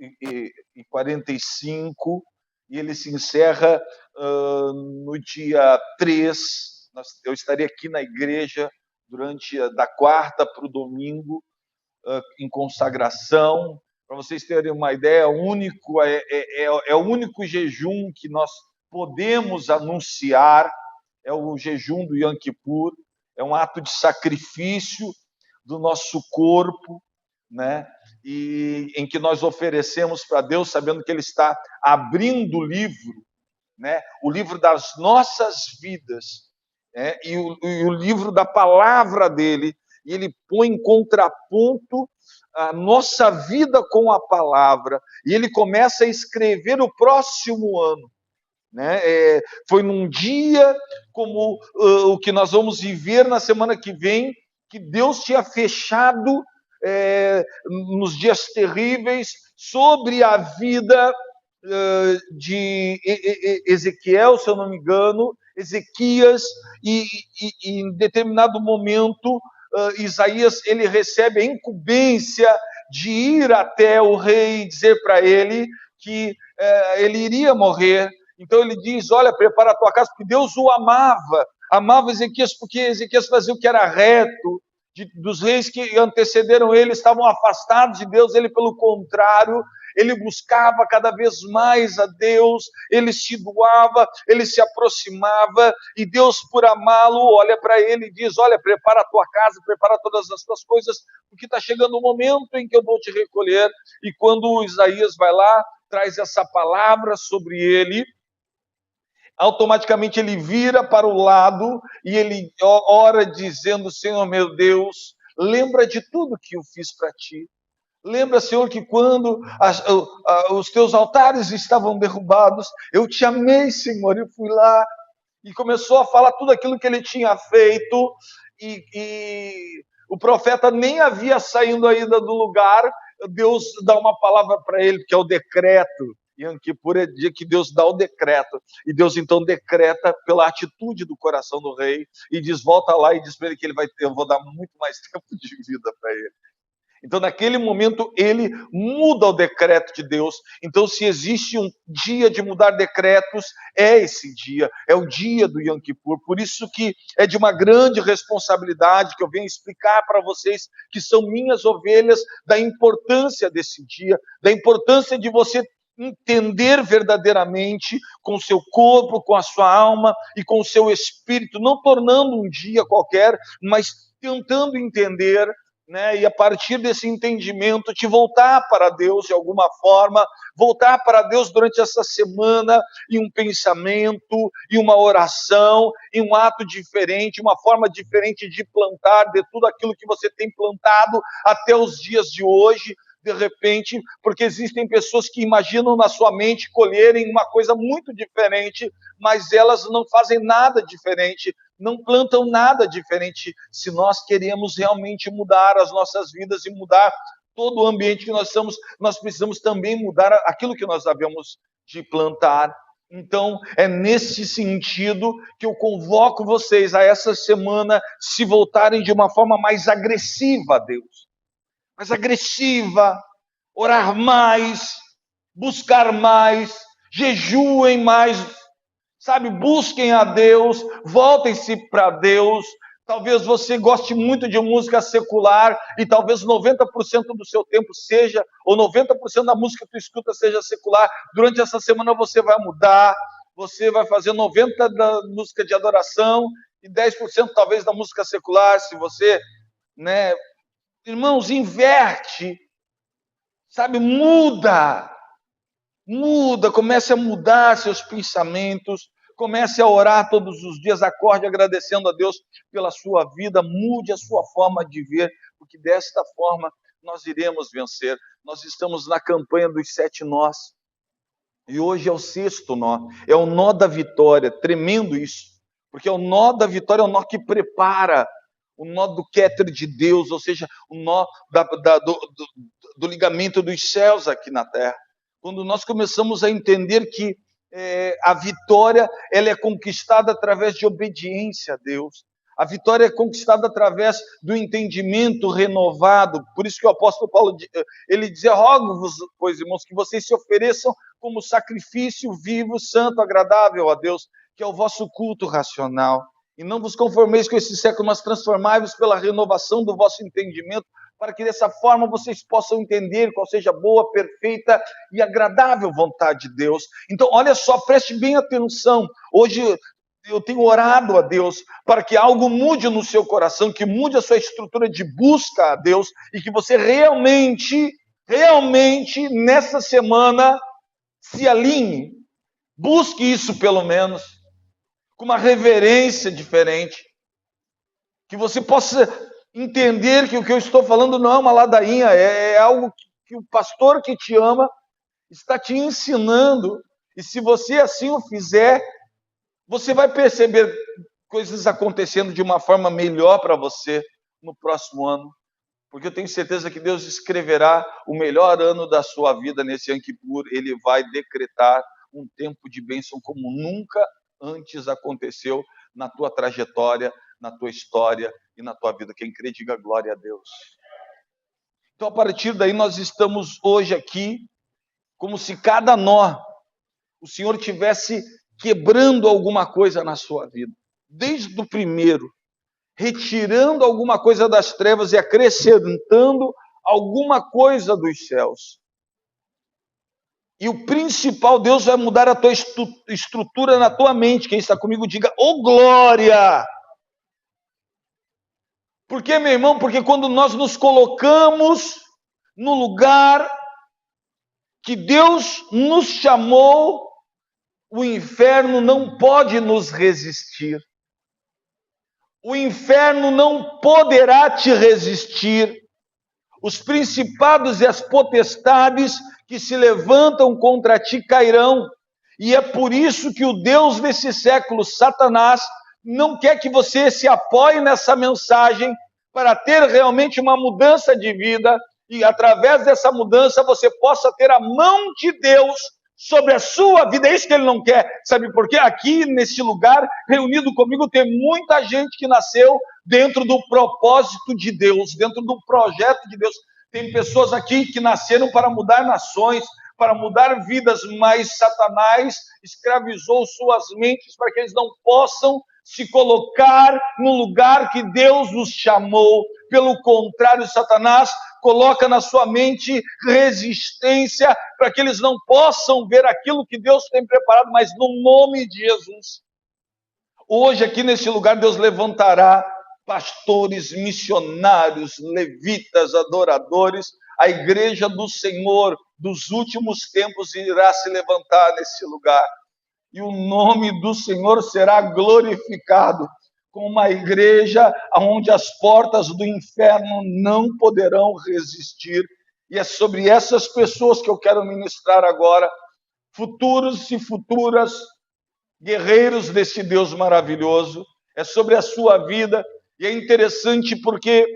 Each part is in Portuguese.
e 45, e ele se encerra no dia 3. Eu estarei aqui na igreja da quarta para o domingo, em consagração. Para vocês terem uma ideia, é o único jejum que nós podemos anunciar, é o jejum do Yom Kippur, é um ato de sacrifício do nosso corpo, né? E em que nós oferecemos para Deus, sabendo que Ele está abrindo o livro, né? O livro das nossas vidas, né? E o livro da palavra dele, e Ele põe em contraponto a nossa vida com a palavra, e Ele começa a escrever o próximo ano. Né? Foi num dia como o que nós vamos viver na semana que vem, que Deus tinha fechado nos dias terríveis sobre a vida de Ezequiel, se eu não me engano, Ezequias, e em determinado momento Isaías ele recebe a incumbência de ir até o rei e dizer para ele que ele iria morrer. Então ele diz, olha, prepara a tua casa, porque Deus o amava Ezequias, porque Ezequias fazia o que era reto. Dos reis que antecederam ele estavam afastados de Deus, ele pelo contrário, ele buscava cada vez mais a Deus, ele se doava, ele se aproximava, e Deus, por amá-lo, olha para ele e diz, olha, prepara a tua casa, prepara todas as tuas coisas, porque está chegando o momento em que eu vou te recolher. E quando Isaías vai lá, traz essa palavra sobre ele, automaticamente ele vira para o lado e ele ora dizendo, Senhor meu Deus, lembra de tudo que eu fiz para ti. Lembra, Senhor, que quando os teus altares estavam derrubados, eu te amei, Senhor, eu fui lá. E começou a falar tudo aquilo que ele tinha feito, e o profeta nem havia saído ainda do lugar, Deus dá uma palavra para ele, que é o decreto. Yom Kippur é dia que Deus dá o decreto, e Deus então decreta pela atitude do coração do rei, e diz, volta lá e diz para ele que eu vou dar muito mais tempo de vida para ele. Então, naquele momento, ele muda o decreto de Deus. Então, se existe um dia de mudar decretos, é esse dia, é o dia do Yom Kippur. Por isso que é de uma grande responsabilidade que eu venho explicar para vocês, que são minhas ovelhas, da importância desse dia, da importância de você entender verdadeiramente com o seu corpo, com a sua alma e com o seu espírito, não tornando um dia qualquer, mas tentando entender, né? E a partir desse entendimento, te voltar para Deus de alguma forma, voltar para Deus durante essa semana, em um pensamento, em uma oração, em um ato diferente, uma forma diferente de plantar, de tudo aquilo que você tem plantado até os dias de hoje, de repente, porque existem pessoas que imaginam na sua mente colherem uma coisa muito diferente, mas elas não fazem nada diferente, não plantam nada diferente. Se nós queremos realmente mudar as nossas vidas e mudar todo o ambiente que nós estamos, nós precisamos também mudar aquilo que nós havemos de plantar. Então, é nesse sentido que eu convoco vocês a essa semana se voltarem de uma forma mais agressiva a Deus. Mais agressiva, orar mais, buscar mais, jejuem mais, sabe, busquem a Deus, voltem-se para Deus. Talvez você goste muito de música secular e talvez 90% do seu tempo seja, ou 90% da música que tu escuta seja secular. Durante essa semana você vai mudar, você vai fazer 90% da música de adoração e 10% talvez da música secular, se você, né? Irmãos, inverte, sabe, muda, comece a mudar seus pensamentos, comece a orar todos os dias, acorde agradecendo a Deus pela sua vida, mude a sua forma de ver, porque desta forma nós iremos vencer. Nós estamos na campanha dos 7 nós, e hoje é o 6º nó, é o nó da vitória, tremendo isso, porque o nó da vitória é o nó que prepara, o nó do Kéter de Deus, ou seja, o nó do ligamento dos céus aqui na terra. Quando nós começamos a entender que a vitória ela é conquistada através de obediência a Deus, A vitória é conquistada através do entendimento renovado. Por isso que o apóstolo Paulo, ele dizia: rogo-vos, pois, irmãos, que vocês se ofereçam como sacrifício vivo, santo, agradável a Deus, que é o vosso culto racional. E não vos conformeis com esse século, mas transformai-vos pela renovação do vosso entendimento, para que dessa forma vocês possam entender qual seja a boa, perfeita e agradável vontade de Deus. Então, olha só, preste bem atenção. Hoje eu tenho orado a Deus para que algo mude no seu coração, que mude a sua estrutura de busca a Deus e que você realmente, nessa semana, se alinhe. Busque isso pelo menos, com uma reverência diferente, que você possa entender que o que eu estou falando não é uma ladainha, é algo que o pastor que te ama está te ensinando, e se você assim o fizer, você vai perceber coisas acontecendo de uma forma melhor para você no próximo ano, porque eu tenho certeza que Deus escreverá o melhor ano da sua vida nesse Yom Kippur. Ele vai decretar um tempo de bênção como nunca antes aconteceu na tua trajetória, na tua história e na tua vida. Quem crê, diga glória a Deus. Então, a partir daí, nós estamos hoje aqui como se cada nó o Senhor tivesse quebrando alguma coisa na sua vida, desde o primeiro, retirando alguma coisa das trevas e acrescentando alguma coisa dos céus. E o principal, Deus vai mudar a tua estrutura na tua mente. Quem está comigo, diga, ô glória! Por quê, meu irmão? Porque quando nós nos colocamos no lugar que Deus nos chamou, o inferno não pode nos resistir. O inferno não poderá te resistir. Os principados e as potestades que se levantam contra ti cairão. E é por isso que o Deus desse século, Satanás, não quer que você se apoie nessa mensagem para ter realmente uma mudança de vida e através dessa mudança você possa ter a mão de Deus sobre a sua vida. É isso que ele não quer. Sabe por quê? Aqui nesse lugar, reunido comigo, tem muita gente que nasceu dentro do propósito de Deus, dentro do projeto de Deus. Tem pessoas aqui que nasceram para mudar nações, para mudar vidas, mas Satanás escravizou suas mentes para que eles não possam se colocar no lugar que Deus os chamou. Pelo contrário, Satanás coloca na sua mente resistência para que eles não possam ver aquilo que Deus tem preparado, mas no nome de Jesus. Hoje aqui nesse lugar Deus levantará pastores, missionários, levitas, adoradores. A igreja do Senhor dos últimos tempos irá se levantar nesse lugar. E o nome do Senhor será glorificado com uma igreja onde as portas do inferno não poderão resistir. E é sobre essas pessoas que eu quero ministrar agora, futuros e futuras guerreiros desse Deus maravilhoso. É sobre a sua vida. E é interessante porque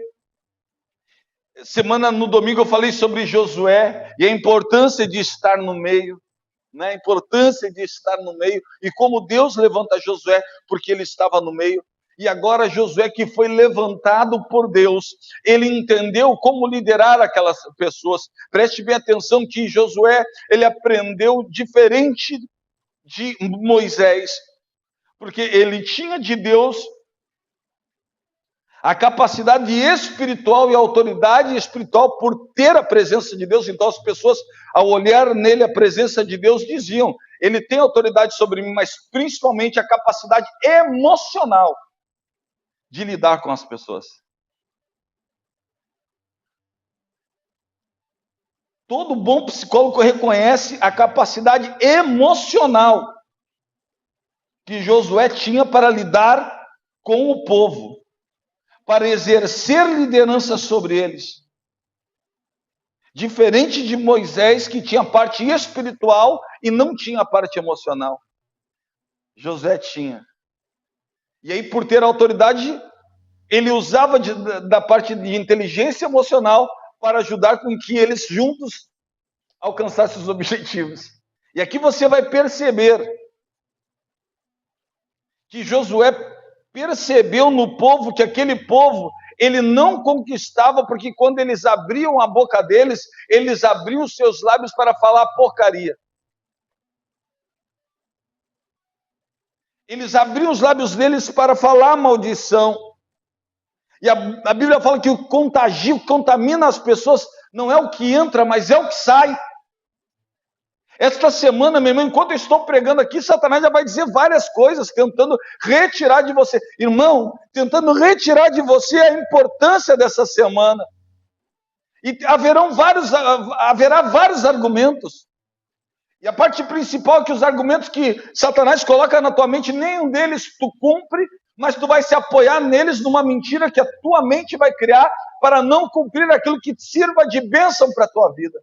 no domingo eu falei sobre Josué e a importância de estar no meio, né? A importância de estar no meio e como Deus levanta Josué porque ele estava no meio. E agora Josué, que foi levantado por Deus, ele entendeu como liderar aquelas pessoas. Preste bem atenção que Josué, ele aprendeu diferente de Moisés, porque ele tinha de Deus a capacidade espiritual e a autoridade espiritual por ter a presença de Deus. Então as pessoas, ao olhar nele a presença de Deus, diziam, ele tem autoridade sobre mim, mas principalmente a capacidade emocional de lidar com as pessoas. Todo bom psicólogo reconhece a capacidade emocional que Josué tinha para lidar com o povo, para exercer liderança sobre eles. Diferente de Moisés, que tinha parte espiritual e não tinha parte emocional. Josué tinha. E aí, por ter autoridade, ele usava da parte de inteligência emocional para ajudar com que eles juntos alcançassem os objetivos. E aqui você vai perceber que Josué percebeu no povo que aquele povo, ele não conquistava, porque quando eles abriam a boca deles, eles abriam os seus lábios para falar porcaria. Eles abriam os lábios deles para falar maldição. E a Bíblia fala que o contagio contamina as pessoas, não é o que entra, mas é o que sai. Esta semana, meu irmão, enquanto eu estou pregando aqui, Satanás já vai dizer várias coisas, tentando retirar de você. Irmão, tentando retirar de você a importância dessa semana. E haverá vários argumentos. E a parte principal é que os argumentos que Satanás coloca na tua mente, nenhum deles tu cumpre, mas tu vai se apoiar neles numa mentira que a tua mente vai criar para não cumprir aquilo que sirva de bênção para a tua vida.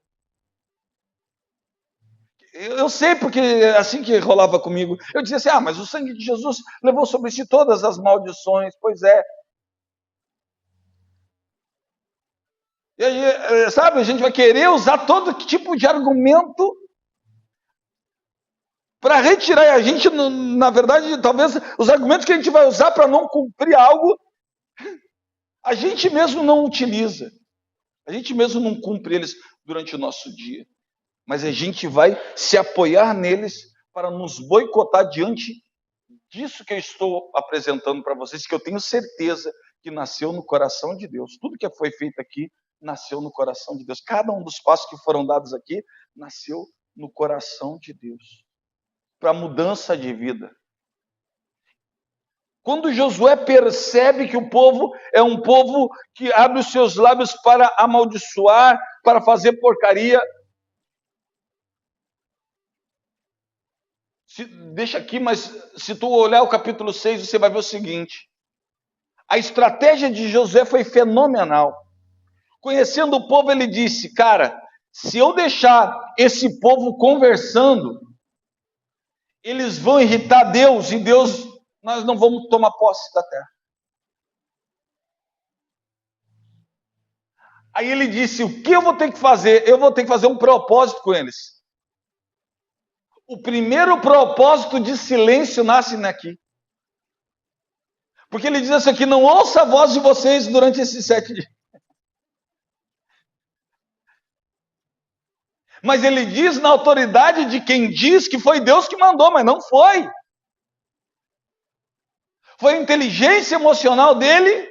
Eu sei, porque é assim que rolava comigo. Eu dizia assim, mas o sangue de Jesus levou sobre si todas as maldições. Pois é. E aí, sabe, a gente vai querer usar todo tipo de argumento para retirar a gente, na verdade, talvez os argumentos que a gente vai usar para não cumprir algo, a gente mesmo não utiliza. A gente mesmo não cumpre eles durante o nosso dia. Mas a gente vai se apoiar neles para nos boicotar diante disso que eu estou apresentando para vocês, que eu tenho certeza que nasceu no coração de Deus. Tudo que foi feito aqui nasceu no coração de Deus. Cada um dos passos que foram dados aqui nasceu no coração de Deus, para mudança de vida. Quando Josué percebe que o povo é um povo que abre os seus lábios para amaldiçoar, para fazer porcaria, deixa aqui, mas se tu olhar o capítulo 6, você vai ver o seguinte: a estratégia de Josué foi fenomenal. Conhecendo o povo, ele disse, cara, se eu deixar esse povo conversando, eles vão irritar Deus, e Deus, nós não vamos tomar posse da terra. Aí ele disse, o que eu vou ter que fazer? Eu vou ter que fazer um propósito com eles. O primeiro propósito de silêncio nasce aqui. Porque ele diz assim aqui, não ouça a voz de vocês durante esses 7 dias. Mas ele diz na autoridade de quem diz que foi Deus que mandou, mas não foi. Foi a inteligência emocional dele,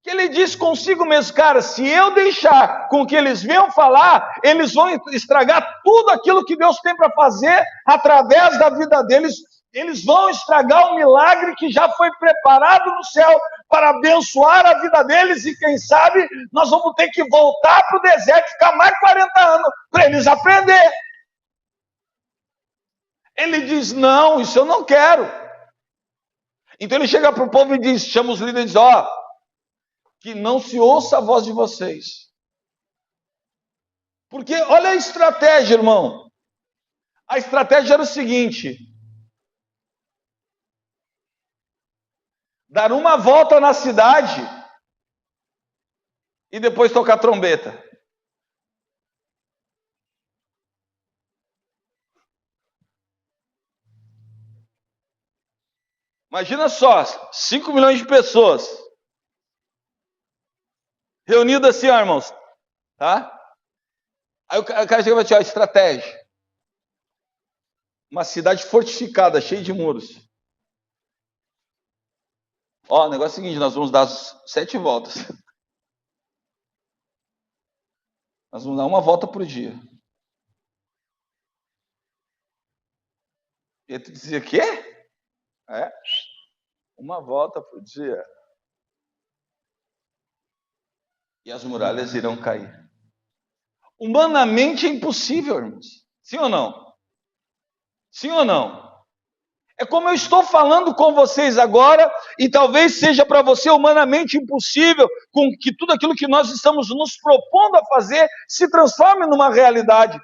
que ele disse consigo mesmo, cara, se eu deixar com que eles venham falar, eles vão estragar tudo aquilo que Deus tem para fazer através da vida deles. Eles vão estragar o milagre que já foi preparado no céu para abençoar a vida deles, e quem sabe nós vamos ter que voltar para o deserto e ficar mais 40 anos para eles aprender. Ele diz, não, isso eu não quero. Então ele chega para o povo e diz, chama os líderes, que não se ouça a voz de vocês. Porque olha a estratégia, irmão. A estratégia era o seguinte: dar uma volta na cidade e depois tocar trombeta. Imagina só, 5 milhões de pessoas reunidas assim, irmãos, tá? Aí o cara chega e vai dizer, estratégia. Uma cidade fortificada, cheia de muros. O negócio é o seguinte, nós vamos dar 7 voltas. Nós vamos dar uma volta por dia. E tu dizia, o quê? Uma volta por dia. E as muralhas irão cair. Humanamente é impossível, irmãos. Sim ou não? Sim ou não? É como eu estou falando com vocês agora, e talvez seja para você humanamente impossível com que tudo aquilo que nós estamos nos propondo a fazer se transforme numa realidade.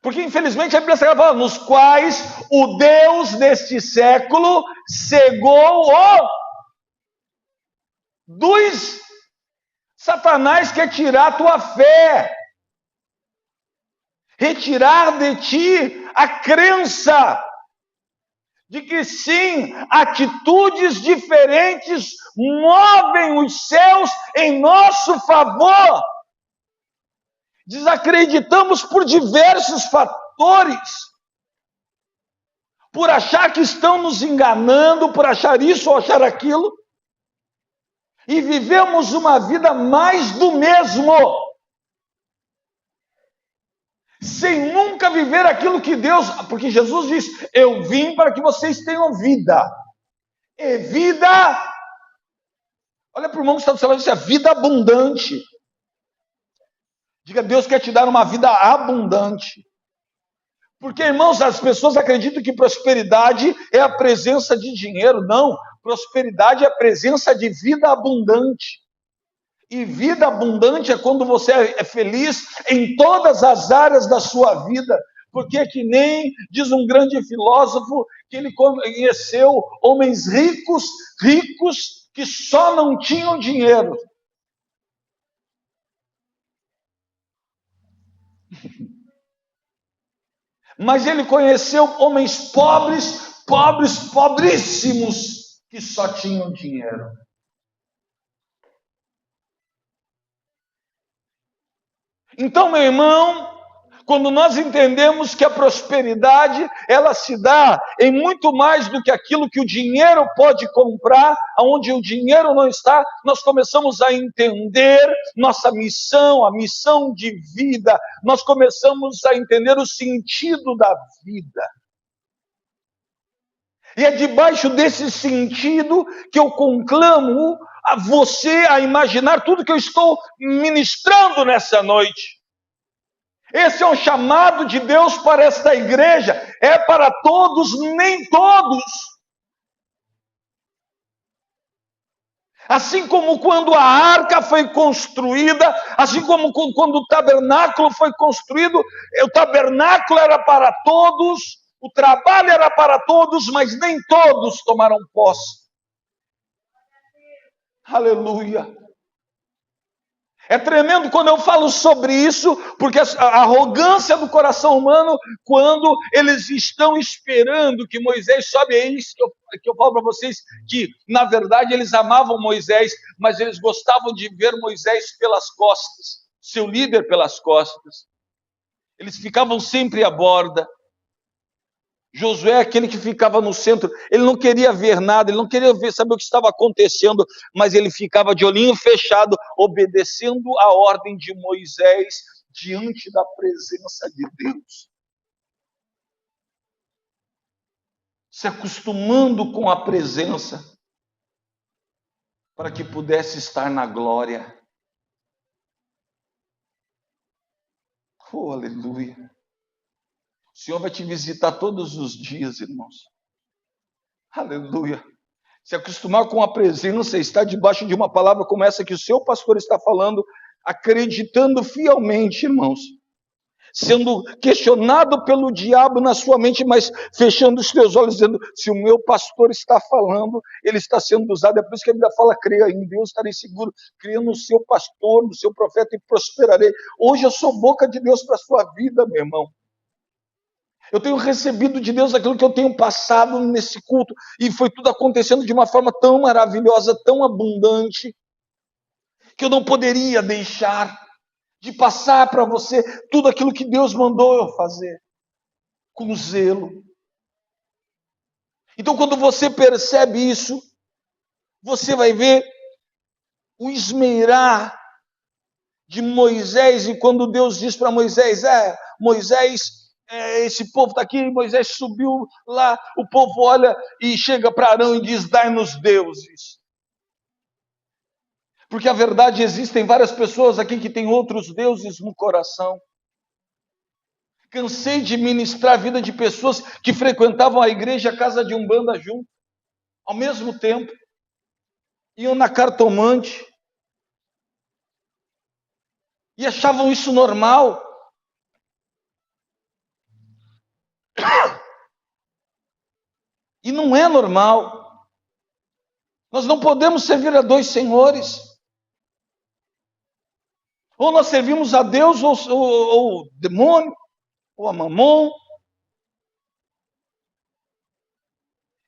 Porque, infelizmente, a Bíblia fala, nos quais o Deus deste século cegou dos Satanás quer tirar a tua fé, retirar de ti a crença de que sim, atitudes diferentes movem os céus em nosso favor. Desacreditamos por diversos fatores, por achar que estão nos enganando, por achar isso ou achar aquilo, e vivemos uma vida mais do mesmo, sem nunca viver aquilo que Deus, porque Jesus disse: eu vim para que vocês tenham vida, e vida, olha para o irmão que está do seu lado e diz: é vida abundante. Diga: Deus quer te dar uma vida abundante. Porque, irmãos, as pessoas acreditam que prosperidade é a presença de dinheiro. Não, prosperidade é a presença de vida abundante. E vida abundante é quando você é feliz em todas as áreas da sua vida. Porque que nem diz um grande filósofo que ele conheceu homens ricos, ricos que só não tinham dinheiro. Mas ele conheceu homens pobres, pobres, pobríssimos, que só tinham dinheiro. Então, meu irmão, quando nós entendemos que a prosperidade, ela se dá em muito mais do que aquilo que o dinheiro pode comprar, aonde o dinheiro não está, nós começamos a entender nossa missão, a missão de vida, nós começamos a entender o sentido da vida. E é debaixo desse sentido que eu conclamo a você a imaginar tudo que eu estou ministrando nessa noite. Esse é um chamado de Deus para esta igreja. É para todos, nem todos. Assim como quando a arca foi construída, assim como quando o tabernáculo foi construído, o tabernáculo era para todos, o trabalho era para todos, mas nem todos tomaram posse. Aleluia. É tremendo quando eu falo sobre isso, porque a arrogância do coração humano, quando eles estão esperando que Moisés sobe, é isso que eu falo para vocês, que na verdade eles amavam Moisés, mas eles gostavam de ver Moisés pelas costas, seu líder pelas costas. Eles ficavam sempre à borda. Josué é aquele que ficava no centro, ele não queria ver nada, ele não queria saber o que estava acontecendo, mas ele ficava de olhinho fechado, obedecendo a ordem de Moisés, diante da presença de Deus. Se acostumando com a presença, para que pudesse estar na glória. Oh, aleluia. O Senhor vai te visitar todos os dias, irmãos. Aleluia. Se acostumar com a presença, estar debaixo de uma palavra como essa que o seu pastor está falando, acreditando fielmente, irmãos. Sendo questionado pelo diabo na sua mente, mas fechando os teus olhos, dizendo: se o meu pastor está falando, ele está sendo usado. É por isso que a Bíblia fala: creia em Deus, estarei seguro. Creia no seu pastor, no seu profeta e prosperarei. Hoje eu sou boca de Deus para a sua vida, meu irmão. Eu tenho recebido de Deus aquilo que eu tenho passado nesse culto, e foi tudo acontecendo de uma forma tão maravilhosa, tão abundante, que eu não poderia deixar de passar para você tudo aquilo que Deus mandou eu fazer, com zelo. Então, quando você percebe isso, você vai ver o esmerar de Moisés, e quando Deus diz para Moisés: Moisés, esse povo está aqui, Moisés subiu lá, o povo olha e chega para Arão e diz: dai-nos deuses. Porque a verdade, existem várias pessoas aqui que têm outros deuses no coração. Cansei de ministrar a vida de pessoas que frequentavam a igreja, a casa de Umbanda junto, ao mesmo tempo, iam na cartomante e achavam isso normal. E não é normal. Nós não podemos servir a dois senhores. Ou nós servimos a Deus ou o demônio, ou a mamon.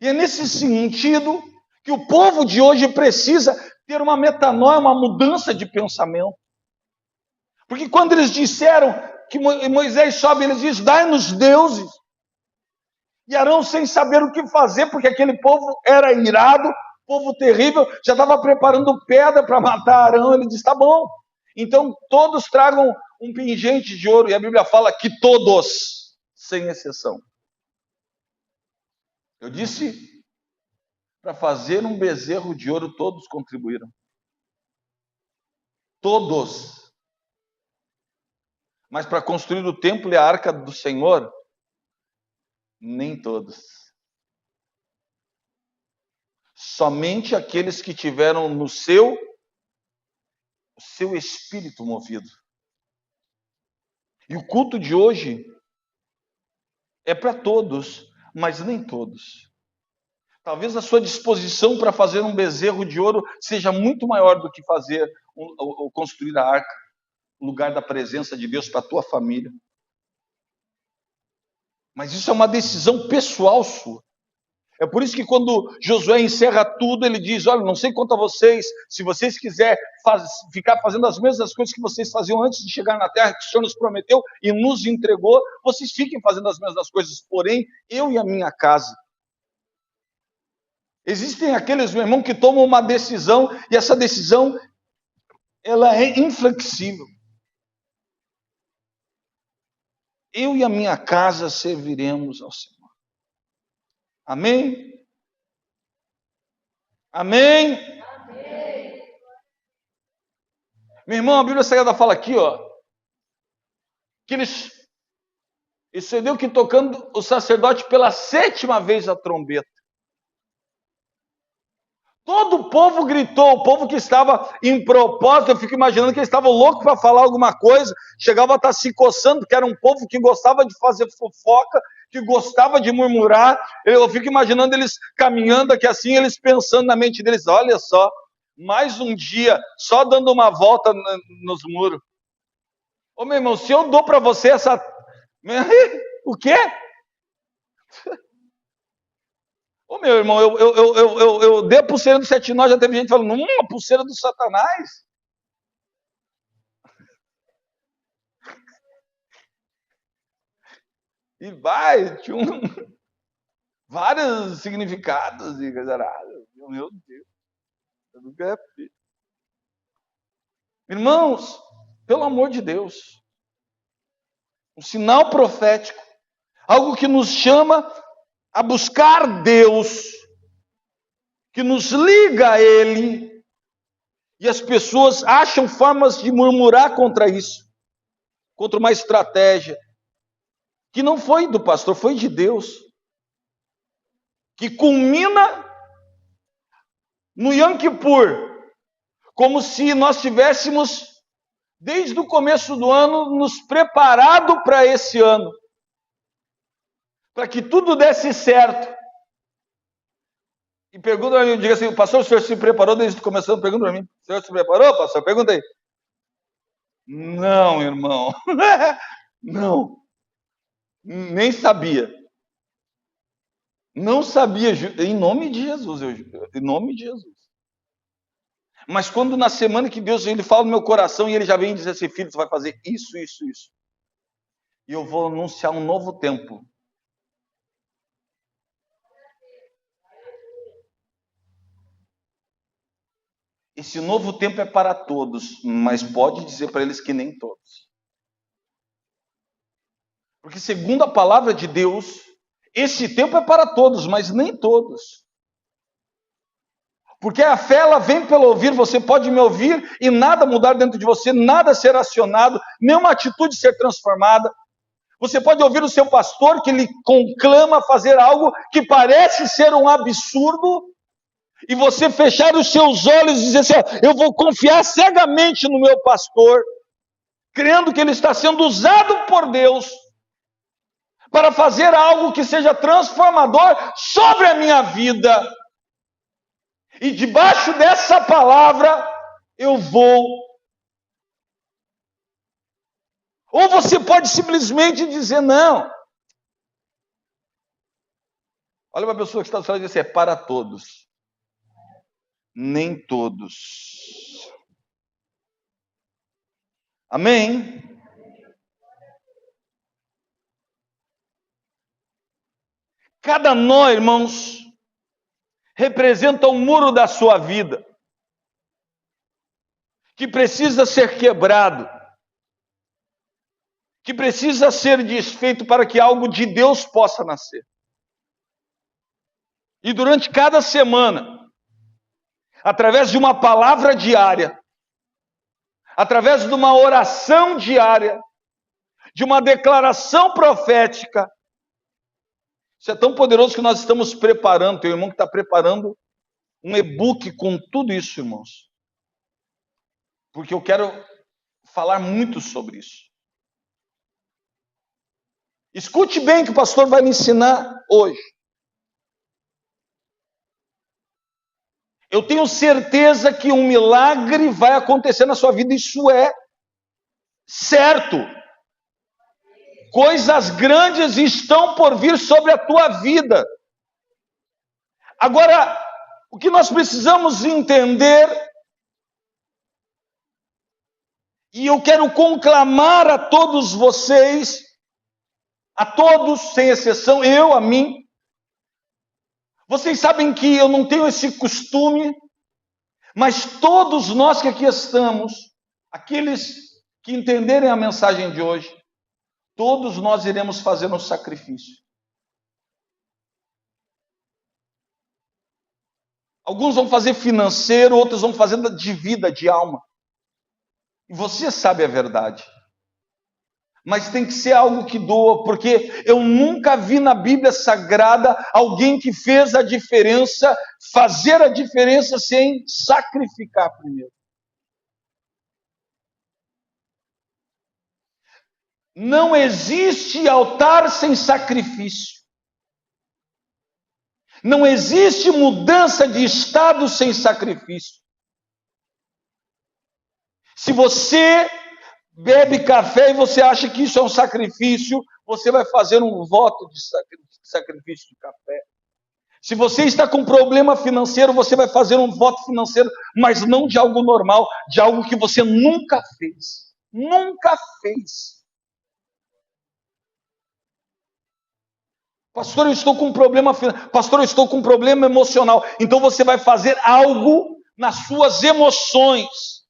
E é nesse sentido que o povo de hoje precisa ter uma metanoia, uma mudança de pensamento. Porque quando eles disseram que Moisés sobe, eles dizem, dai-nos deuses. E Arão, sem saber o que fazer, porque aquele povo era irado, povo terrível, já estava preparando pedra para matar Arão. Ele disse, tá bom, então todos tragam um pingente de ouro. E a Bíblia fala que todos, sem exceção. Eu disse, para fazer um bezerro de ouro, todos contribuíram. Todos. Mas para construir o templo e a arca do Senhor, nem todos. Somente aqueles que tiveram no seu espírito movido. E o culto de hoje é para todos, mas nem todos. Talvez a sua disposição para fazer um bezerro de ouro seja muito maior do que fazer ou construir a arca, o lugar da presença de Deus para a tua família. Mas isso é uma decisão pessoal sua. É por isso que quando Josué encerra tudo, ele diz, olha, não sei quanto a vocês, se vocês quiserem ficar fazendo as mesmas coisas que vocês faziam antes de chegar na terra, que o Senhor nos prometeu e nos entregou, vocês fiquem fazendo as mesmas coisas, porém, eu e a minha casa. Existem aqueles, meu irmão, que tomam uma decisão, e essa decisão, ela é inflexível. Eu e a minha casa serviremos ao Senhor. Amém? Amém? Amém. Meu irmão, a Bíblia Sagrada fala aqui, ó, que eles sucedeu que tocando o sacerdote pela 7ª vez a trombeta. Todo o povo gritou, o povo que estava em propósito, eu fico imaginando que eles estavam loucos para falar alguma coisa, chegava a estar se coçando, porque era um povo que gostava de fazer fofoca, que gostava de murmurar. Eu fico imaginando eles caminhando aqui assim, eles pensando na mente deles, olha só, mais um dia, só dando uma volta nos muros. Ô meu irmão, se eu dou para você essa... O quê? Ô meu irmão, eu dei a pulseira do 7 nós, já teve gente falando, a pulseira do Satanás. E vai, tinha vários significados e coisa arada. Meu Deus, eu nunca vi. Irmãos, pelo amor de Deus, um sinal profético, algo que nos chama a buscar Deus, que nos liga a Ele, e as pessoas acham formas de murmurar contra isso, contra uma estratégia, que não foi do pastor, foi de Deus, que culmina no Yom Kippur, como se nós tivéssemos, desde o começo do ano, nos preparado para esse ano, para que tudo desse certo. E pergunta para mim, diga assim, pastor, o senhor se preparou desde o começo do ano? Pergunta para mim, o senhor se preparou, pastor? Pergunta aí. Não, irmão, não, nem sabia. Não sabia, em nome de Jesus, em nome de Jesus. Mas quando na semana que Deus ele fala no meu coração e ele já vem dizer assim, filho, você vai fazer isso, isso, isso. E eu vou anunciar um novo tempo. Esse novo tempo é para todos, mas pode dizer para eles que nem todos. Porque segundo a palavra de Deus, esse tempo é para todos, mas nem todos. Porque a fé, ela vem pelo ouvir, você pode me ouvir e nada mudar dentro de você, nada ser acionado, nenhuma atitude ser transformada. Você pode ouvir o seu pastor que lhe conclama a fazer algo que parece ser um absurdo, e você fechar os seus olhos e dizer assim, eu vou confiar cegamente no meu pastor, crendo que ele está sendo usado por Deus para fazer algo que seja transformador sobre a minha vida. E debaixo dessa palavra, eu vou. Ou você pode simplesmente dizer, não. Olha para a pessoa que está do seu lado e diz assim, é para todos. Nem todos. Amém? Cada nó, irmãos, representa um muro da sua vida, que precisa ser quebrado, que precisa ser desfeito para que algo de Deus possa nascer. E durante cada semana, através de uma palavra diária, através de uma oração diária, de uma declaração profética, isso é tão poderoso que nós estamos preparando, tem um irmão que está preparando um e-book com tudo isso, irmãos. Porque eu quero falar muito sobre isso. Escute bem o que o pastor vai me ensinar hoje. Eu tenho certeza que um milagre vai acontecer na sua vida, isso é certo. Coisas grandes estão por vir sobre a tua vida. Agora, o que nós precisamos entender, e eu quero conclamar a todos vocês, a todos, sem exceção, eu, a mim. Vocês sabem que eu não tenho esse costume, mas todos nós que aqui estamos, aqueles que entenderem a mensagem de hoje, todos nós iremos fazer um sacrifício. Alguns vão fazer financeiro, outros vão fazer de vida, de alma. E você sabe a verdade. Mas tem que ser algo que doa, porque eu nunca vi na Bíblia Sagrada alguém que fez a diferença, fazer a diferença sem sacrificar primeiro. Não existe altar sem sacrifício. Não existe mudança de estado sem sacrifício. Se você bebe café e você acha que isso é um sacrifício, você vai fazer um voto de sacrifício de café. Se você está com problema financeiro, você vai fazer um voto financeiro, mas não de algo normal, de algo que você nunca fez. Nunca fez. Pastor, eu estou com um problema financeiro. Pastor, eu estou com um problema emocional. Então você vai fazer algo nas suas emoções.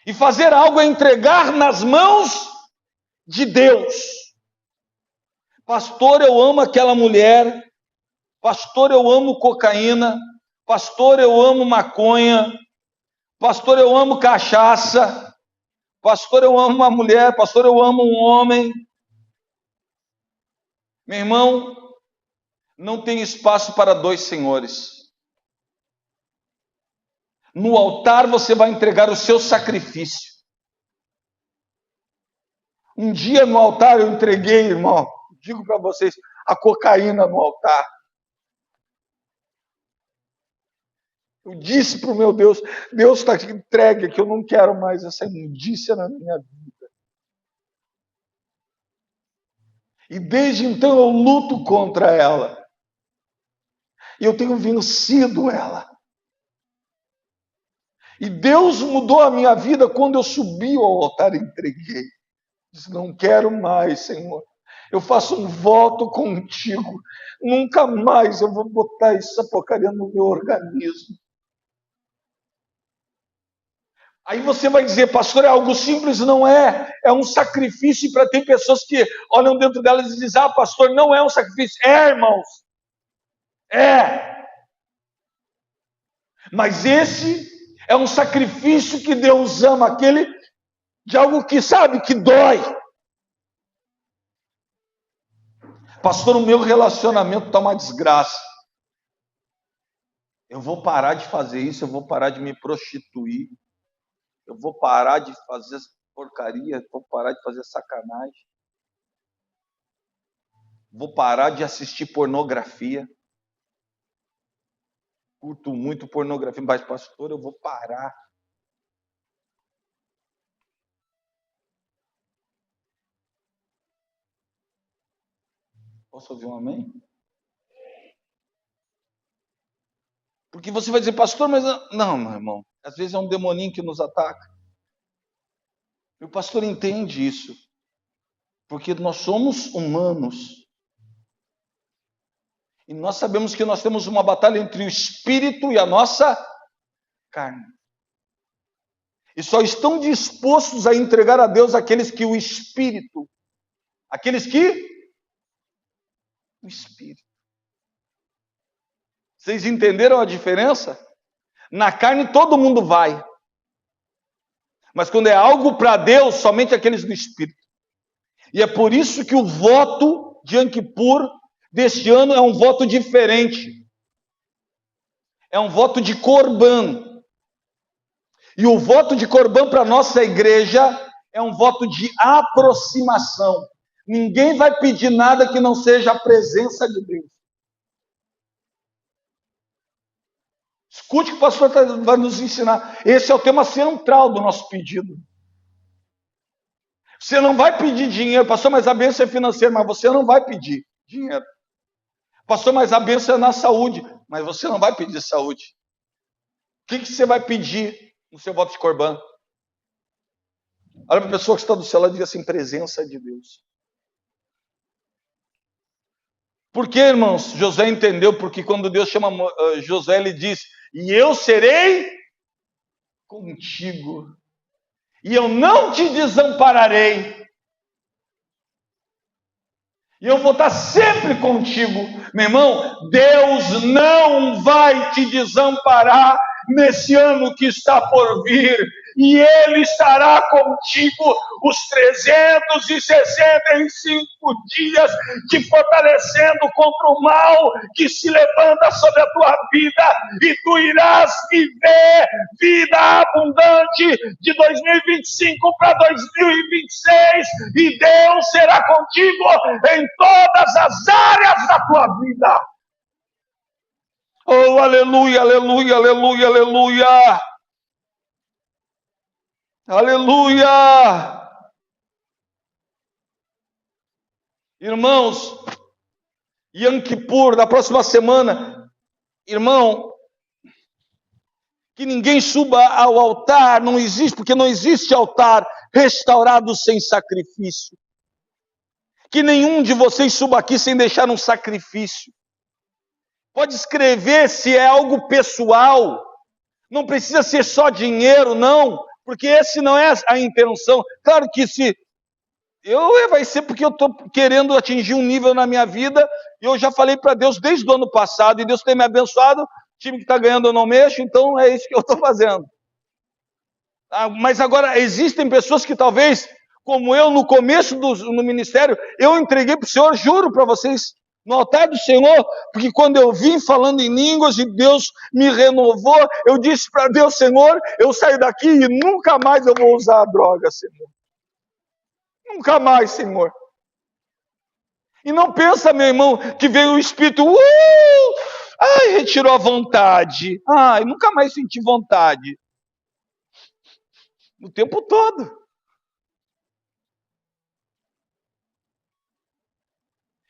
E fazer algo é entregar nas mãos de Deus. Pastor, eu amo aquela mulher. Pastor, eu amo cocaína. Pastor, eu amo maconha. Pastor, eu amo cachaça. Pastor, eu amo uma mulher. Pastor, eu amo um homem. Meu irmão, não tem espaço para dois senhores. No altar você vai entregar o seu sacrifício. Um dia no altar eu entreguei, irmão, digo para vocês, a cocaína no altar. Eu disse para o meu Deus, Deus está entregue, que eu não quero mais essa imundícia na minha vida. E desde então eu luto contra ela. E eu tenho vencido ela. E Deus mudou a minha vida quando eu subi ao altar e entreguei. Disse, não quero mais, Senhor. Eu faço um voto contigo. Nunca mais eu vou botar essa porcaria no meu organismo. Aí você vai dizer, pastor, é algo simples? Não é. É um sacrifício para ter pessoas que olham dentro delas e dizem, pastor, não é um sacrifício. É, irmãos. É. Mas esse é um sacrifício que Deus ama, aquele de algo que sabe, que dói. Pastor, o meu relacionamento está uma desgraça. Eu vou parar de fazer isso, eu vou parar de me prostituir. Eu vou parar de fazer porcaria, vou parar de fazer sacanagem. Vou parar de assistir pornografia. Curto muito pornografia, mas pastor, eu vou parar. Posso ouvir um amém? Porque você vai dizer, pastor, mas não, meu irmão, às vezes é um demoninho que nos ataca. E o pastor entende isso, porque nós somos humanos. E nós sabemos que nós temos uma batalha entre o espírito e a nossa carne. E só estão dispostos a entregar a Deus aqueles que o espírito, aqueles que o espírito. Vocês entenderam a diferença? Na carne todo mundo vai. Mas quando é algo para Deus, somente aqueles do espírito. E é por isso que o voto de Yom Kippur deste ano é um voto diferente. É um voto de Corban. E o voto de Corban para a nossa igreja é um voto de aproximação. Ninguém vai pedir nada que não seja a presença de Deus. Escute o que o pastor vai nos ensinar. Esse é o tema central do nosso pedido. Você não vai pedir dinheiro, pastor, mas a bênção é financeira, mas você não vai pedir dinheiro. Pastor, mas a bênção é na saúde, mas você não vai pedir saúde. O que você vai pedir no seu voto de Corban? Olha para a pessoa que está do seu lado e diga assim, presença de Deus. Por que, irmãos? José entendeu, porque quando Deus chama José, ele diz, e eu serei contigo, e eu não te desampararei, e eu vou estar sempre contigo. Meu irmão, Deus não vai te desamparar nesse ano que está por vir, e Ele estará contigo os 365 dias, te fortalecendo contra o mal que se levanta sobre a tua vida, e tu irás viver vida abundante de 2025 para 2026, e Deus será contigo em todas as áreas da tua vida. Oh, aleluia, aleluia, aleluia, aleluia. Aleluia! Irmãos, Yom Kippur, na próxima semana, irmão, que ninguém suba ao altar, não existe, porque não existe altar restaurado sem sacrifício. Que nenhum de vocês suba aqui sem deixar um sacrifício. Pode escrever se é algo pessoal, não precisa ser só dinheiro, não, porque esse não é a intenção. Claro que se vai ser porque eu estou querendo atingir um nível na minha vida, e eu já falei para Deus desde o ano passado, e Deus tem me abençoado, o time que está ganhando eu não mexo, então é isso que eu estou fazendo. Mas agora, existem pessoas que talvez, como eu, no começo no ministério, eu entreguei para o Senhor, juro para vocês, no altar do Senhor, porque quando eu vim falando em línguas e Deus me renovou, eu disse para Deus, Senhor, eu saio daqui e nunca mais eu vou usar a droga, Senhor. Nunca mais, Senhor. E não pensa, meu irmão, que veio o Espírito, retirou a vontade. Nunca mais senti vontade. O tempo todo.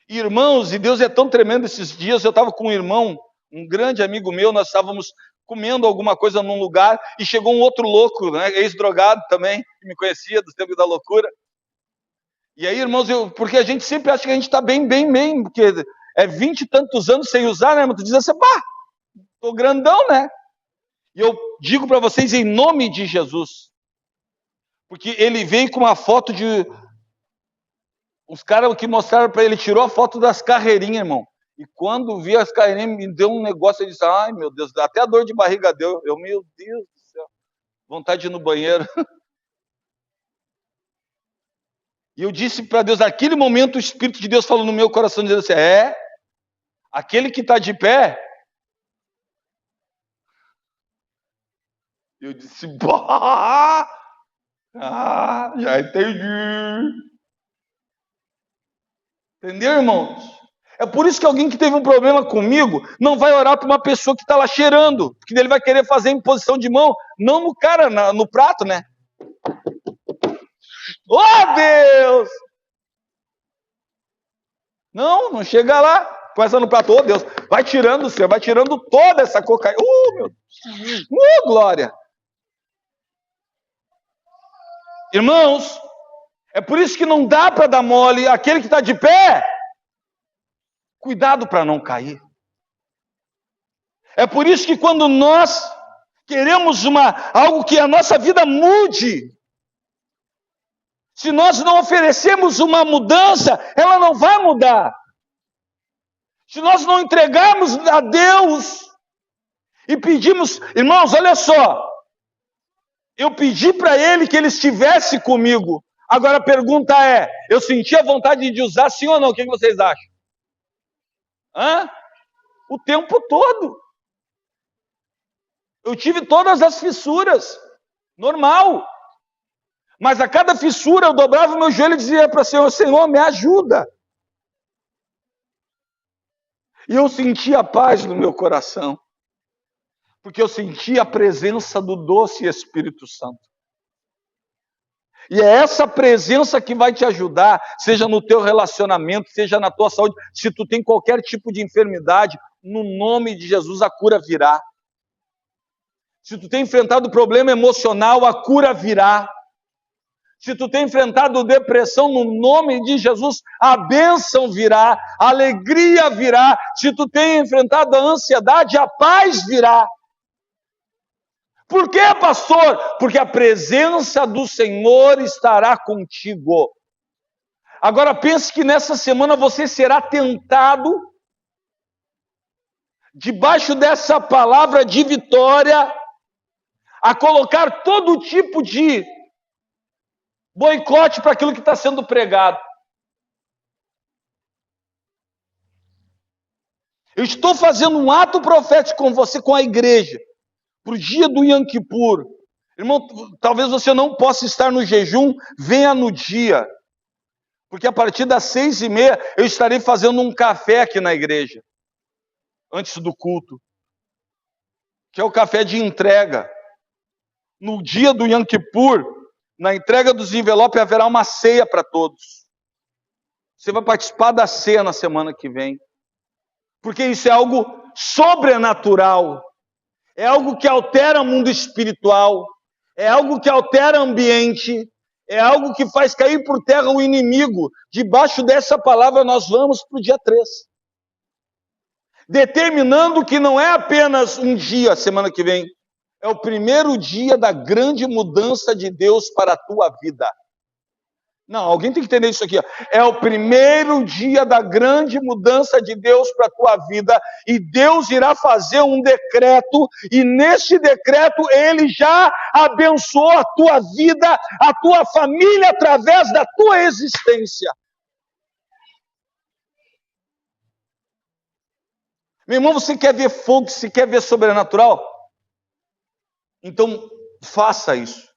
Irmãos, e Deus é tão tremendo esses dias, eu estava com um irmão, um grande amigo meu, nós estávamos comendo alguma coisa num lugar, e chegou um outro louco, né, ex-drogado também, que me conhecia dos tempos da loucura. E aí, irmãos, porque a gente sempre acha que a gente está bem, porque é 20 e tantos anos sem usar, né? Mas tu diz assim, tô grandão, né? E eu digo para vocês em nome de Jesus, porque ele veio com uma foto de... Os caras que mostraram para ele, tirou a foto das carreirinhas, irmão. E quando vi as carreirinhas, me deu um negócio, eu disse, ai meu Deus, até a dor de barriga deu. Meu Deus do céu, vontade de ir no banheiro. E eu disse para Deus, naquele momento o Espírito de Deus falou no meu coração, dizendo assim, aquele que está de pé. Eu disse, já entendi. Entendeu, irmãos? É por isso que alguém que teve um problema comigo não vai orar para uma pessoa que está lá cheirando, porque ele vai querer fazer imposição de mão, não no cara, no prato, né? Oh, Deus! Não chega lá. Põe essa no prato, oh Deus, vai tirando, Senhor, vai tirando toda essa cocaína. Meu Deus. Glória. Irmãos, é por isso que não dá para dar mole. Aquele que está de pé, cuidado para não cair. É por isso que quando nós queremos algo que a nossa vida mude, se nós não oferecemos uma mudança, ela não vai mudar. Se nós não entregarmos a Deus e pedimos, irmãos, olha só, eu pedi para Ele que Ele estivesse comigo. Agora a pergunta é, eu senti a vontade de usar sim ou não? O que vocês acham? O tempo todo. Eu tive todas as fissuras, normal. Mas a cada fissura eu dobrava o meu joelho e dizia para o Senhor, Senhor, me ajuda. E eu sentia paz no meu coração, porque eu sentia a presença do doce Espírito Santo. E é essa presença que vai te ajudar, seja no teu relacionamento, seja na tua saúde. Se tu tem qualquer tipo de enfermidade, no nome de Jesus a cura virá. Se tu tem enfrentado problema emocional, a cura virá. Se tu tem enfrentado depressão, no nome de Jesus, a bênção virá, a alegria virá. Se tu tem enfrentado a ansiedade, a paz virá. Por quê, pastor? Porque a presença do Senhor estará contigo. Agora pense que nessa semana você será tentado, debaixo dessa palavra de vitória, a colocar todo tipo de boicote para aquilo que está sendo pregado. Eu estou fazendo um ato profético com você, com a igreja, para o dia do Yom Kippur. Irmão, talvez você não possa estar no jejum, venha no dia. Porque a partir das 6:30 eu estarei fazendo um café aqui na igreja, antes do culto, que é o café de entrega. No dia do Yom Kippur, na entrega dos envelopes, haverá uma ceia para todos. Você vai participar da ceia na semana que vem. Porque isso é algo sobrenatural. É algo que altera o mundo espiritual. É algo que altera o ambiente. É algo que faz cair por terra o inimigo. Debaixo dessa palavra nós vamos para o dia 3. Determinando que não é apenas um dia, semana que vem. É o primeiro dia da grande mudança de Deus para a tua vida. Não, alguém tem que entender isso aqui. É o primeiro dia da grande mudança de Deus para a tua vida. E Deus irá fazer um decreto. E nesse decreto Ele já abençoou a tua vida, a tua família, através da tua existência. Meu irmão, você quer ver fogo, você quer ver sobrenatural? Então, faça isso.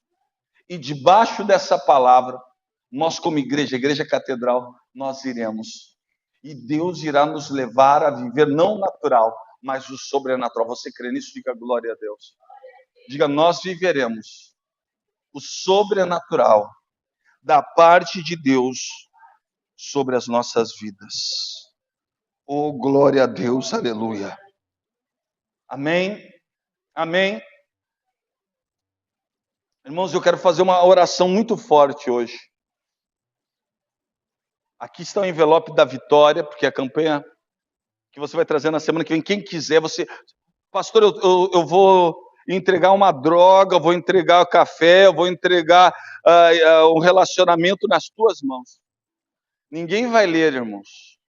E debaixo dessa palavra, nós como igreja catedral, nós iremos. E Deus irá nos levar a viver não o natural, mas o sobrenatural. Você crê nisso? Diga glória a Deus. Diga, nós viveremos o sobrenatural da parte de Deus sobre as nossas vidas. Oh, glória a Deus, aleluia. Amém? Amém? Irmãos, eu quero fazer uma oração muito forte hoje. Aqui está o envelope da vitória, porque a campanha que você vai trazer na semana que vem, quem quiser, você... Pastor, eu vou entregar uma droga, eu vou entregar o café, eu vou entregar um relacionamento nas tuas mãos. Ninguém vai ler, irmãos.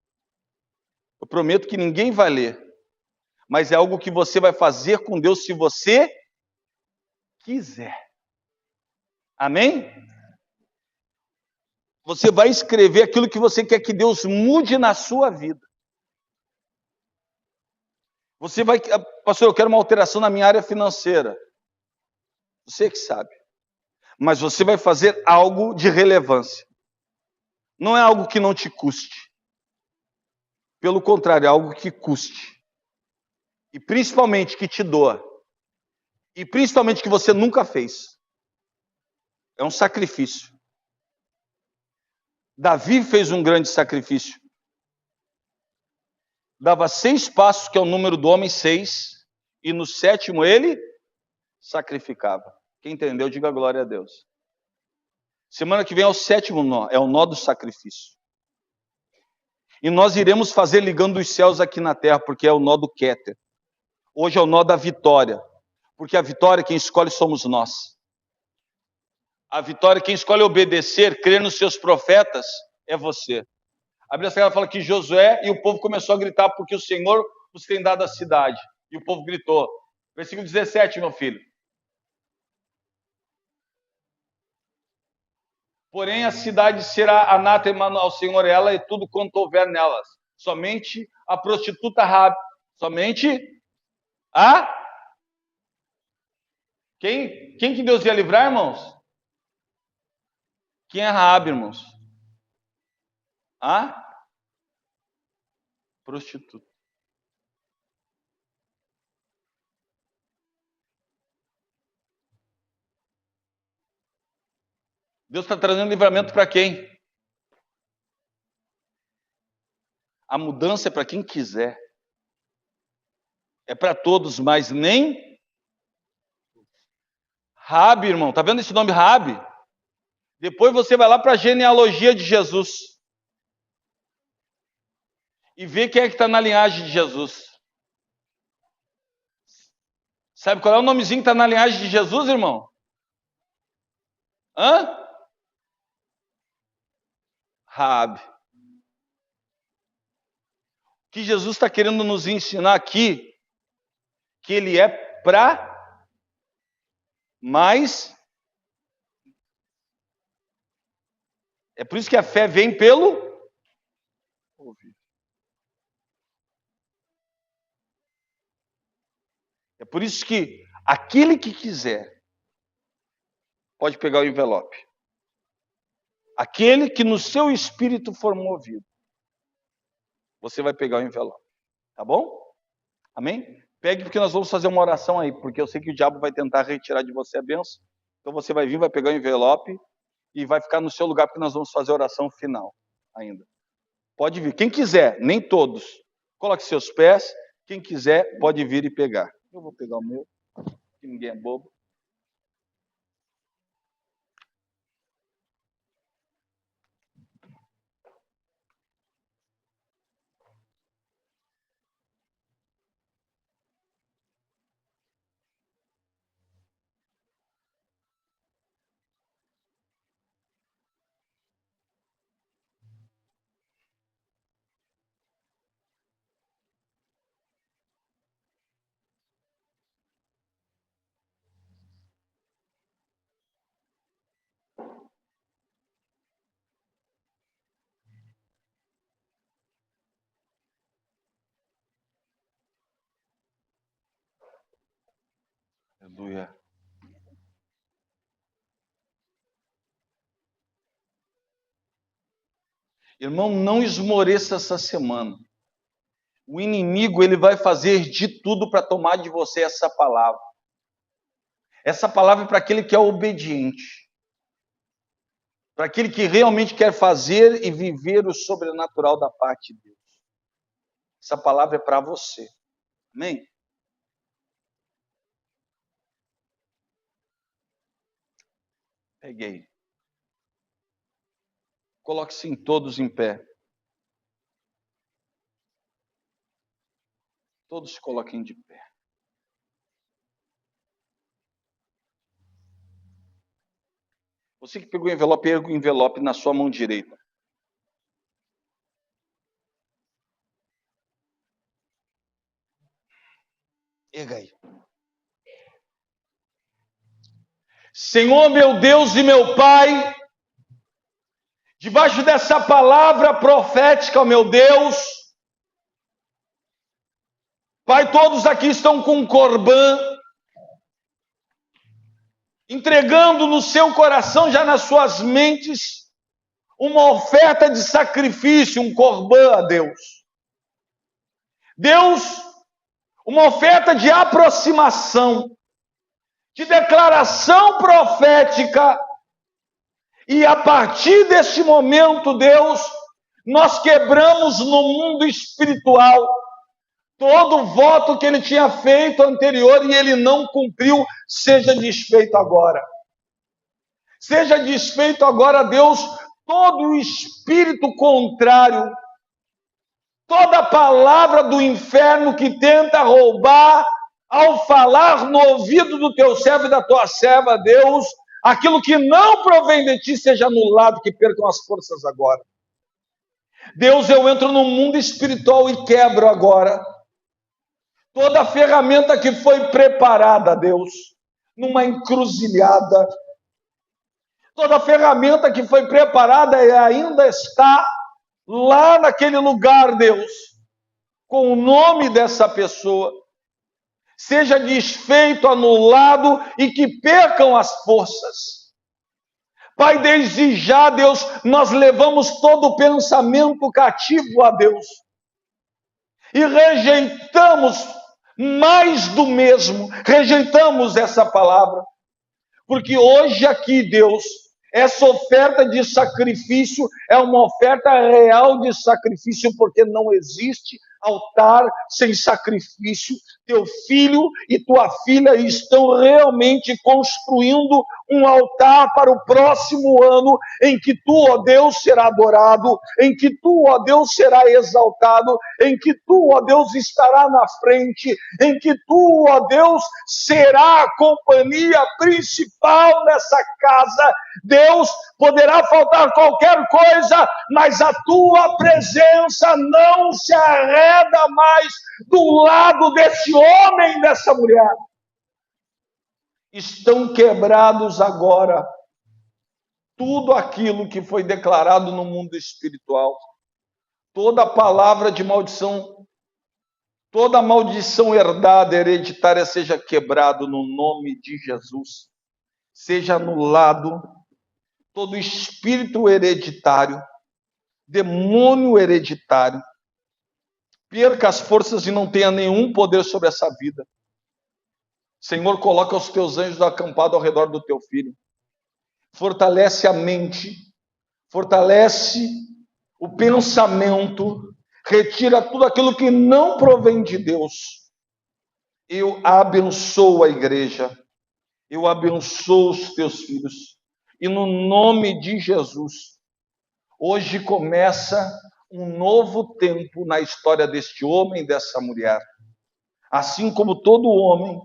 Eu prometo que ninguém vai ler. Mas é algo que você vai fazer com Deus se você quiser. Amém? Você vai escrever aquilo que você quer que Deus mude na sua vida. Você vai... Pastor, eu quero uma alteração na minha área financeira. Você que sabe. Mas você vai fazer algo de relevância. Não é algo que não te custe. Pelo contrário, é algo que custe. E principalmente que te doa. E principalmente que você nunca fez. É um sacrifício. Davi fez um grande sacrifício. dava 6 passos, que é o número do homem, 6, e no 7º ele sacrificava. Quem entendeu, diga glória a Deus. Semana que vem é o 7º nó, é o nó do sacrifício. E nós iremos fazer ligando os céus aqui na terra, porque é o nó do Kéter. Hoje é o nó da vitória, porque a vitória quem escolhe somos nós. A vitória quem escolhe obedecer, crer nos seus profetas, é você. A Bíblia Sagrada fala que Josué e o povo começou a gritar porque o Senhor os tem dado a cidade. E o povo gritou. Versículo 17, meu filho. Porém, a cidade será anátema ao Senhor, ela e tudo quanto houver nelas. Somente a prostituta Raabe. Somente a... Quem que Deus ia livrar, irmãos? Quem é Raabe, irmãos? A prostituta. Deus está trazendo livramento para quem? A mudança é para quem quiser. É para todos, mas nem Raabe, irmão. Tá vendo esse nome Raabe? Depois você vai lá para a genealogia de Jesus e vê quem é que está na linhagem de Jesus. Sabe qual é o nomezinho que está na linhagem de Jesus, irmão? Hã? Raabe. O que Jesus está querendo nos ensinar aqui, que ele é para mais. É por isso que a fé vem pelo ouvir. É por isso que aquele que quiser pode pegar o envelope. Aquele que no seu espírito for movido, você vai pegar o envelope. Tá bom? Amém? Pegue, porque nós vamos fazer uma oração aí, porque eu sei que o diabo vai tentar retirar de você a bênção. Então você vai vir, vai pegar o envelope e vai ficar no seu lugar, porque nós vamos fazer a oração final ainda. Pode vir. Quem quiser, nem todos. Coloque seus pés. Quem quiser, pode vir e pegar. Eu vou pegar o meu, que ninguém é bobo. Aleluia. Irmão, não esmoreça essa semana. O inimigo, ele vai fazer de tudo para tomar de você essa palavra. Essa palavra é para aquele que é obediente. Para aquele que realmente quer fazer e viver o sobrenatural da parte de Deus. Essa palavra é para você. Amém? Peguei. Coloque-se em todos em pé. Todos se coloquem de pé. Você que pegou o envelope, erga o envelope na sua mão direita. Erga aí. Senhor, meu Deus e meu Pai, debaixo dessa palavra profética, meu Deus, Pai, todos aqui estão com um corbã, entregando no seu coração, já nas suas mentes, uma oferta de sacrifício, um corbã a Deus. Deus, uma oferta de aproximação, de declaração profética, e a partir deste momento, Deus, nós quebramos no mundo espiritual Todo voto que ele tinha feito anterior e ele não cumpriu, seja desfeito agora. Seja desfeito agora, Deus, todo o espírito contrário, toda palavra do inferno que tenta roubar, ao falar no ouvido do teu servo e da tua serva, Deus, aquilo que não provém de ti seja anulado, que percam as forças agora. Deus, eu entro no mundo espiritual e quebro agora toda a ferramenta que foi preparada, Deus, numa encruzilhada. Toda a ferramenta que foi preparada e ainda está lá naquele lugar, Deus, com o nome dessa pessoa. Seja desfeito, anulado e que percam as forças. Pai, desde já, Deus, nós levamos todo o pensamento cativo a Deus e rejeitamos mais do mesmo, rejeitamos essa palavra, porque hoje aqui, Deus, essa oferta de sacrifício é uma oferta real de sacrifício, porque não existe altar sem sacrifício. Teu filho e tua filha estão realmente construindo um altar para o próximo ano, em que tu, ó Deus, será adorado, em que tu, ó Deus, será exaltado, em que tu, ó Deus, estará na frente, em que tu, ó Deus, será a companhia principal nessa casa. Deus, poderá faltar qualquer coisa, mas a tua presença não se arreda mais do lado desse homem e dessa mulher. Estão quebrados agora tudo aquilo que foi declarado no mundo espiritual. Toda palavra de maldição, toda maldição herdada, hereditária, seja quebrado no nome de Jesus. Seja anulado todo espírito hereditário, demônio hereditário, perca as forças e não tenha nenhum poder sobre essa vida. Senhor, coloca os teus anjos acampados ao redor do teu filho. Fortalece a mente, fortalece o pensamento, retira tudo aquilo que não provém de Deus. Eu abençoo a igreja, eu abençoo os teus filhos, e no nome de Jesus, hoje começa um novo tempo na história deste homem e dessa mulher. Assim como todo homem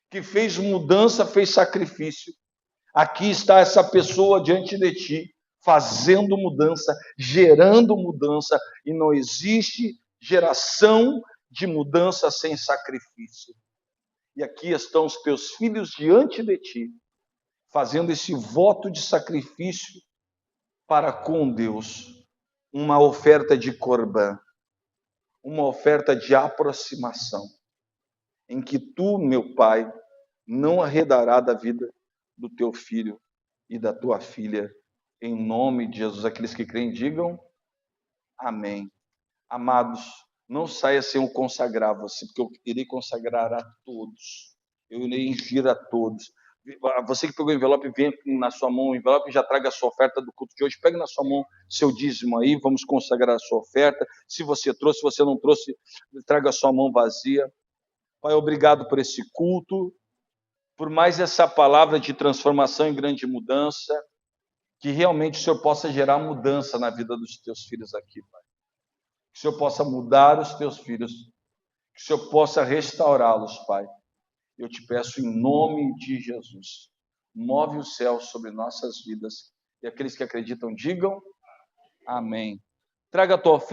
que fez mudança, fez sacrifício, aqui está essa pessoa diante de ti, fazendo mudança, gerando mudança, e não existe geração de mudança sem sacrifício. E aqui estão os teus filhos diante de ti, fazendo esse voto de sacrifício para com Deus, uma oferta de corbã, uma oferta de aproximação, em que tu, meu Pai, não arredará da vida do teu filho e da tua filha, em nome de Jesus. Aqueles que creem, digam amém. Amados, não saia sem eu consagrar você, porque eu irei consagrar a todos. Eu irei ungir a todos. Você que pegou o envelope, vem na sua mão o envelope e já traga a sua oferta do culto de hoje. Pegue na sua mão seu dízimo aí, vamos consagrar a sua oferta. Se você trouxe, se você não trouxe, traga a sua mão vazia. Pai, obrigado por esse culto, por mais essa palavra de transformação e grande mudança, que realmente o Senhor possa gerar mudança na vida dos teus filhos aqui, Pai. Que o Senhor possa mudar os teus filhos, que o Senhor possa restaurá-los, Pai. Eu te peço em nome de Jesus, move o céu sobre nossas vidas, e aqueles que acreditam digam amém. Traga a tua oferta.